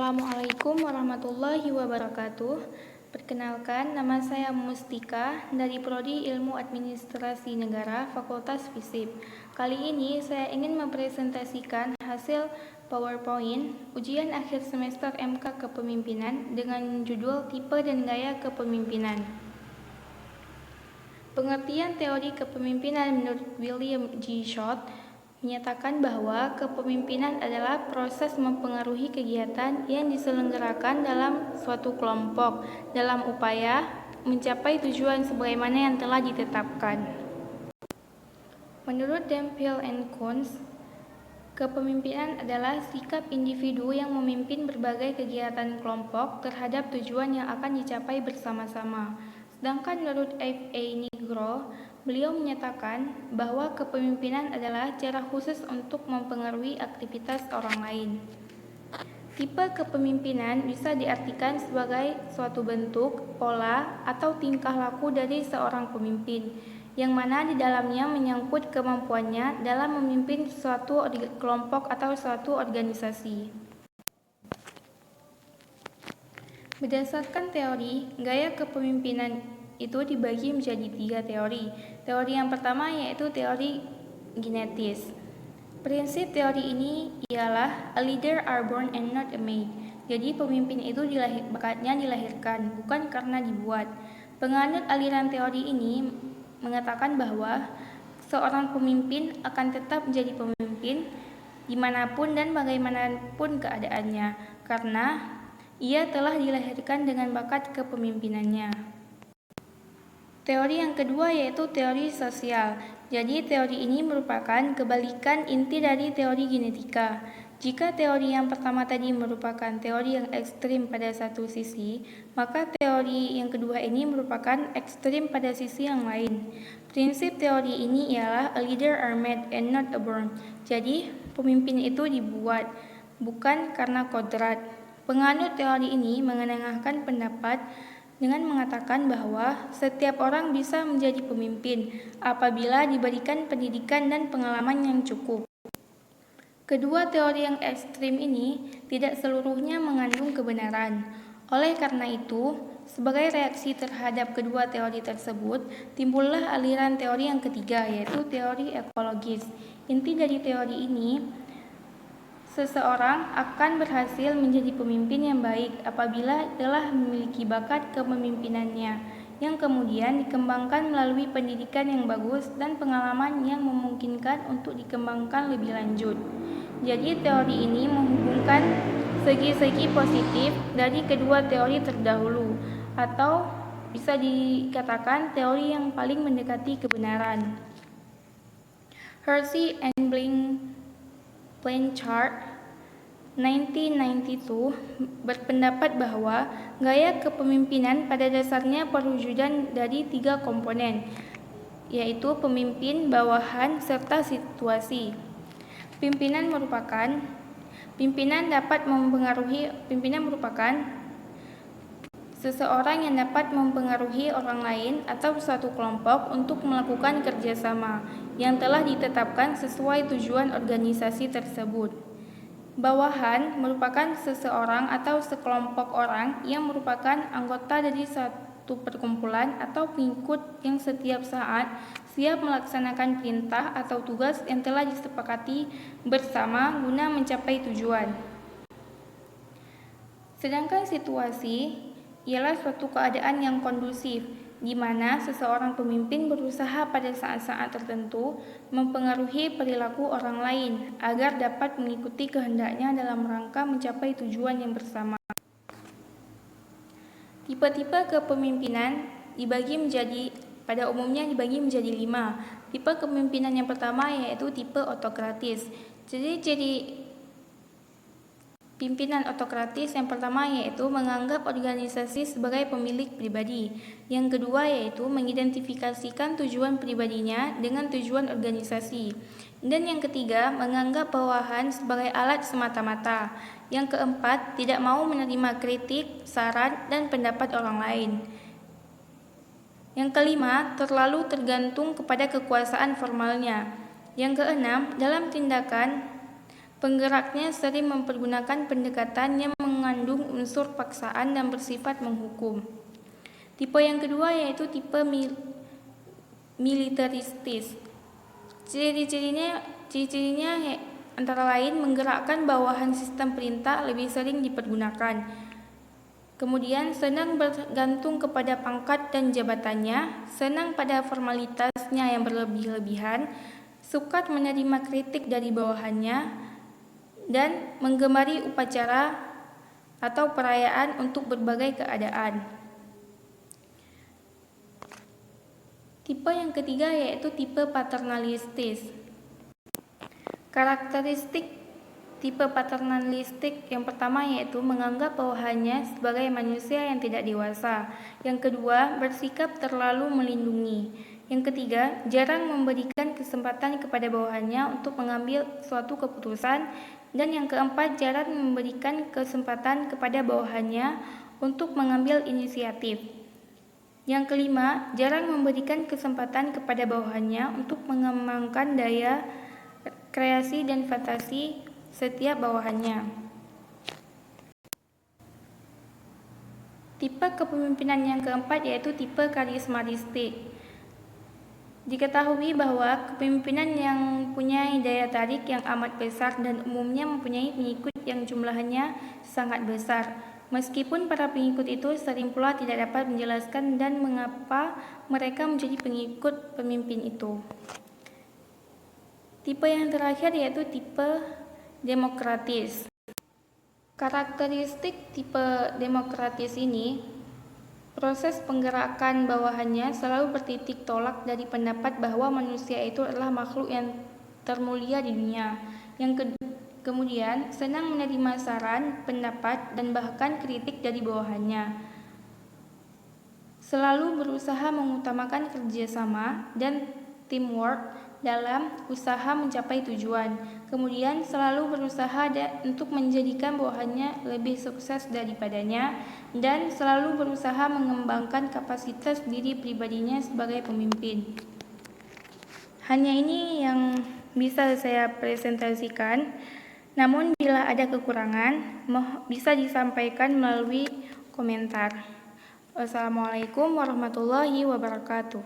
Assalamualaikum warahmatullahi wabarakatuh. Perkenalkan, nama saya Mustika dari Prodi Ilmu Administrasi Negara, Fakultas FISIP. Kali ini saya ingin mempresentasikan hasil PowerPoint ujian akhir semester MK Kepemimpinan dengan judul Tipe dan Gaya Kepemimpinan. Pengertian teori kepemimpinan menurut William G. Short menyatakan bahwa kepemimpinan adalah proses mempengaruhi kegiatan yang diselenggarakan dalam suatu kelompok dalam upaya mencapai tujuan sebagaimana yang telah ditetapkan. Menurut Demphill and Kunz, kepemimpinan adalah sikap individu yang memimpin berbagai kegiatan kelompok terhadap tujuan yang akan dicapai bersama-sama. Sedangkan menurut F.A. Nigro, beliau menyatakan bahwa kepemimpinan adalah cara khusus untuk mempengaruhi aktivitas orang lain. Tipe kepemimpinan bisa diartikan sebagai suatu bentuk, pola, atau tingkah laku dari seorang pemimpin, yang mana di dalamnya menyangkut kemampuannya dalam memimpin suatu kelompok atau suatu organisasi. Berdasarkan teori, gaya kepemimpinan itu dibagi menjadi 3 teori. Teori yang pertama yaitu teori genetis. Prinsip teori ini ialah a leader are born and not made. Jadi pemimpin itu bakatnya dilahirkan, bukan karena dibuat. Penganut aliran teori ini mengatakan bahwa seorang pemimpin akan tetap menjadi pemimpin dimanapun dan bagaimanapun keadaannya, karena ia telah dilahirkan dengan bakat kepemimpinannya. Teori yang kedua yaitu teori sosial. Jadi teori ini merupakan kebalikan inti dari teori genetika. Jika teori yang pertama tadi merupakan teori yang ekstrim pada satu sisi, maka teori yang kedua ini merupakan ekstrim pada sisi yang lain. Prinsip teori ini ialah a leader are made and not born. Jadi pemimpin itu dibuat, bukan karena kodrat. Penganut teori ini mengenengahkan pendapat dengan mengatakan bahwa setiap orang bisa menjadi pemimpin apabila diberikan pendidikan dan pengalaman yang cukup. Kedua teori yang ekstrim ini tidak seluruhnya mengandung kebenaran. Oleh karena itu, sebagai reaksi terhadap kedua teori tersebut, timbullah aliran teori yang ketiga, yaitu teori ekologis. Inti dari teori ini, seseorang akan berhasil menjadi pemimpin yang baik apabila telah memiliki bakat kepemimpinannya, yang kemudian dikembangkan melalui pendidikan yang bagus dan pengalaman yang memungkinkan untuk dikembangkan lebih lanjut. Jadi teori ini menghubungkan segi-segi positif dari kedua teori terdahulu, atau bisa dikatakan teori yang paling mendekati kebenaran. Hersey and Blanchard 1992 berpendapat bahwa gaya kepemimpinan pada dasarnya perwujudan dari 3 komponen, yaitu pemimpin, bawahan, serta situasi. Pimpinan merupakan seseorang yang dapat mempengaruhi orang lain atau suatu kelompok untuk melakukan kerjasama yang telah ditetapkan sesuai tujuan organisasi tersebut. Bawahan merupakan seseorang atau sekelompok orang yang merupakan anggota dari satu perkumpulan atau pengikut yang setiap saat siap melaksanakan perintah atau tugas yang telah disepakati bersama guna mencapai tujuan. Sedangkan situasi ialah suatu keadaan yang kondusif, di mana seseorang pemimpin berusaha pada saat-saat tertentu mempengaruhi perilaku orang lain agar dapat mengikuti kehendaknya dalam rangka mencapai tujuan yang bersama. Tipe-tipe kepemimpinan pada umumnya dibagi menjadi 5. Tipe kepemimpinan yang pertama yaitu tipe autokratis. Ciri-ciri pimpinan autokratis yang pertama yaitu menganggap organisasi sebagai pemilik pribadi. Yang kedua yaitu mengidentifikasikan tujuan pribadinya dengan tujuan organisasi. Dan yang ketiga, menganggap bawahan sebagai alat semata-mata. Yang keempat, tidak mau menerima kritik, saran, dan pendapat orang lain. Yang kelima, terlalu tergantung kepada kekuasaan formalnya. Yang keenam, dalam tindakan penggeraknya sering mempergunakan pendekatan yang mengandung unsur paksaan dan bersifat menghukum. Tipe yang kedua yaitu tipe militeristis. Ciri-cirinya antara lain menggerakkan bawahan sistem perintah lebih sering dipergunakan. Kemudian senang bergantung kepada pangkat dan jabatannya, senang pada formalitasnya yang berlebih-lebihan, suka menerima kritik dari bawahannya, dan menggemari upacara atau perayaan untuk berbagai keadaan. Tipe yang ketiga yaitu tipe paternalistis. Karakteristik tipe paternalistik yang pertama yaitu menganggap bawahannya sebagai manusia yang tidak dewasa. Yang kedua, bersikap terlalu melindungi. Yang ketiga, jarang memberikan kesempatan kepada bawahannya untuk mengambil suatu keputusan. Dan yang keempat, jarang memberikan kesempatan kepada bawahannya untuk mengambil inisiatif. Yang kelima, jarang memberikan kesempatan kepada bawahannya untuk mengembangkan daya kreasi dan fantasi setiap bawahannya. Tipe kepemimpinan yang keempat yaitu tipe karismatistik. Diketahui bahwa kepemimpinan yang punya daya tarik yang amat besar dan umumnya mempunyai pengikut yang jumlahnya sangat besar. Meskipun para pengikut itu sering pula tidak dapat menjelaskan dan mengapa mereka menjadi pengikut pemimpin itu. Tipe yang terakhir yaitu tipe demokratis. Karakteristik tipe demokratis ini, proses penggerakan bawahannya selalu bertitik tolak dari pendapat bahwa manusia itu adalah makhluk yang termulia di dunia. Kemudian, senang menerima saran, pendapat, dan bahkan kritik dari bawahannya. Selalu berusaha mengutamakan kerjasama dan teamwork dalam usaha mencapai tujuan. Kemudian, selalu berusaha untuk menjadikan bawahannya lebih sukses daripadanya, dan selalu berusaha mengembangkan kapasitas diri pribadinya sebagai pemimpin. Hanya ini yang bisa saya presentasikan. Namun bila ada kekurangan, bisa disampaikan melalui komentar. Wassalamualaikum warahmatullahi wabarakatuh.